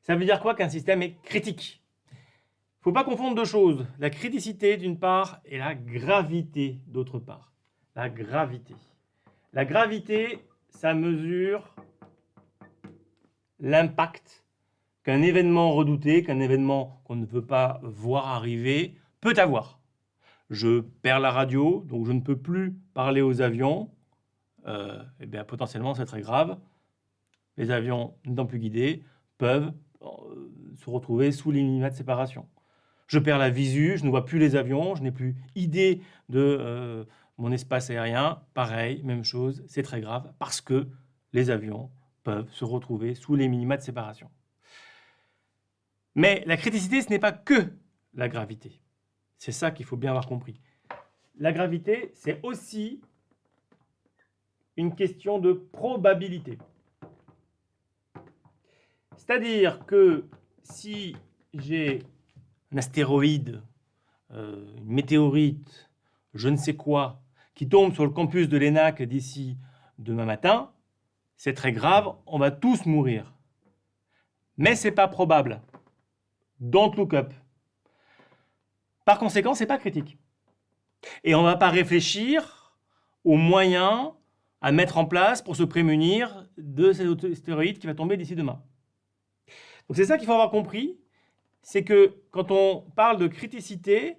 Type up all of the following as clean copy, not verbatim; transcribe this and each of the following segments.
Ça veut dire quoi qu'un système est critique? Il ne faut pas confondre deux choses. La criticité d'une part et la gravité d'autre part. La gravité. La gravité, ça mesure l'impact qu'un événement redouté, qu'un événement qu'on ne veut pas voir arriver, peut avoir. Je perds la radio, donc je ne peux plus parler aux avions. Eh bien, potentiellement, c'est très grave. Les avions, n'étant plus guidés, peuvent se retrouver sous les minima de séparation. Je perds la visu, je ne vois plus les avions, je n'ai plus idée de mon espace aérien. Pareil, même chose, c'est très grave parce que les avions peuvent se retrouver sous les minima de séparation. Mais la criticité, ce n'est pas que la gravité. C'est ça qu'il faut bien avoir compris. La gravité, c'est aussi une question de probabilité. C'est-à-dire que si j'ai un astéroïde, une météorite, je ne sais quoi, qui tombe sur le campus de l'ENAC d'ici demain matin, c'est très grave, on va tous mourir. Mais ce n'est pas probable. Don't look up. Par conséquent, ce n'est pas critique. Et on ne va pas réfléchir aux moyens à mettre en place pour se prémunir de cet astéroïde qui va tomber d'ici demain. Donc c'est ça qu'il faut avoir compris, c'est que quand on parle de criticité,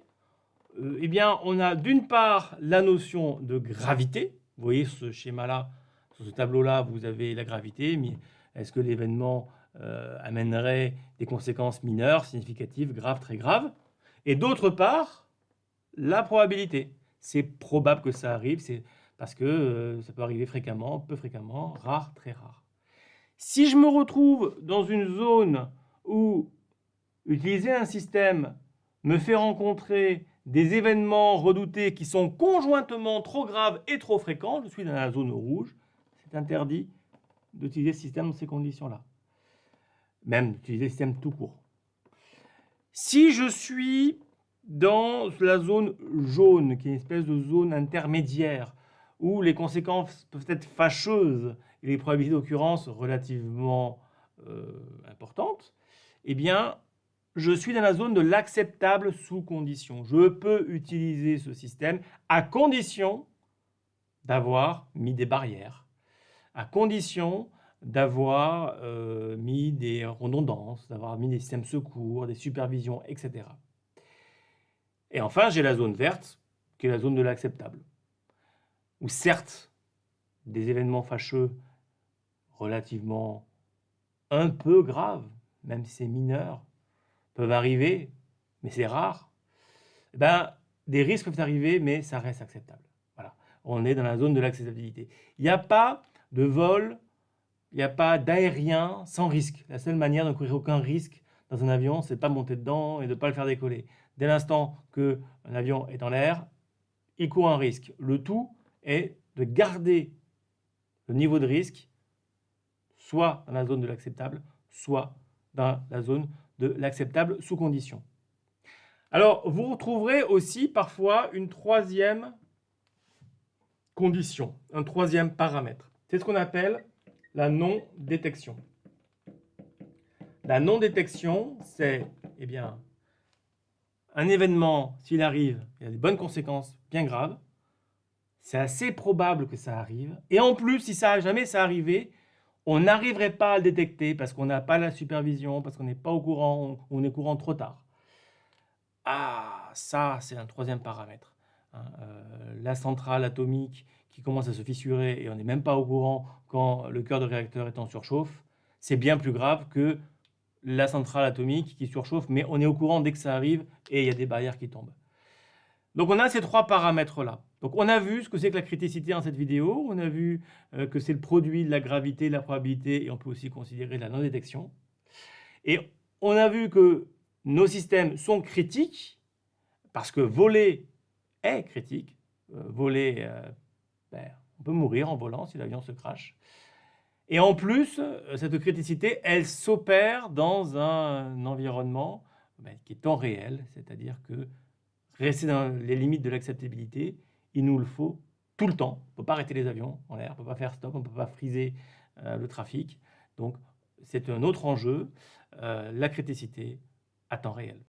eh bien, on a d'une part la notion de gravité. Vous voyez ce schéma-là, sur ce tableau-là, vous avez la gravité, mais est-ce que l'événement amènerait des conséquences mineures, significatives, graves, très graves? Et d'autre part, la probabilité. C'est probable que ça arrive, c'est parce que ça peut arriver fréquemment, peu fréquemment, rare, très rare. Si je me retrouve dans une zone où utiliser un système me fait rencontrer des événements redoutés qui sont conjointement trop graves et trop fréquents, je suis dans la zone rouge, c'est interdit d'utiliser ce système dans ces conditions-là. Même d'utiliser le système tout court. Si je suis dans la zone jaune, qui est une espèce de zone intermédiaire, où les conséquences peuvent être fâcheuses et les probabilités d'occurrence relativement importantes, eh bien, je suis dans la zone de l'acceptable sous condition. Je peux utiliser ce système à condition d'avoir mis des barrières, à condition d'avoir mis des redondances, d'avoir mis des systèmes secours, des supervisions, etc. Et enfin, j'ai la zone verte, qui est la zone de l'acceptable, où certes, des événements fâcheux relativement un peu graves, même si c'est mineur, peuvent arriver, mais c'est rare. Eh ben, des risques peuvent arriver, mais ça reste acceptable. Voilà. On est dans la zone de l'acceptabilité. Il n'y a pas de vol, il n'y a pas d'aérien sans risque. La seule manière de courir aucun risque dans un avion, c'est de ne pas monter dedans et de ne pas le faire décoller. Dès l'instant qu'un avion est en l'air, il court un risque. Le tout est de garder le niveau de risque soit dans la zone de l'acceptable, soit dans la zone de l'acceptable sous condition. Alors, vous retrouverez aussi parfois une troisième condition, un troisième paramètre. C'est ce qu'on appelle la non-détection. La non-détection, c'est un événement, s'il arrive, il a des bonnes conséquences bien graves. C'est assez probable que ça arrive. Et en plus, si jamais ça arrivait, on n'arriverait pas à le détecter parce qu'on n'a pas la supervision, parce qu'on n'est pas au courant, on est au courant trop tard. Ah, ça, c'est un troisième paramètre. La centrale atomique qui commence à se fissurer et on n'est même pas au courant quand le cœur de réacteur est en surchauffe, c'est bien plus grave que la centrale atomique qui surchauffe, mais on est au courant dès que ça arrive et il y a des barrières qui tombent. Donc on a ces trois paramètres-là. Donc on a vu ce que c'est que la criticité dans cette vidéo, on a vu que c'est le produit de la gravité, de la probabilité, et on peut aussi considérer la non-détection. Et on a vu que nos systèmes sont critiques, parce que voler est critique. Voler, on peut mourir en volant si l'avion se crache. Et en plus, cette criticité, elle s'opère dans un environnement qui est temps réel, c'est-à-dire que rester dans les limites de l'acceptabilité, il nous le faut tout le temps. On ne peut pas arrêter les avions en l'air, on ne peut pas faire stop, on ne peut pas friser le trafic. Donc, c'est un autre enjeu. la criticité à temps réel.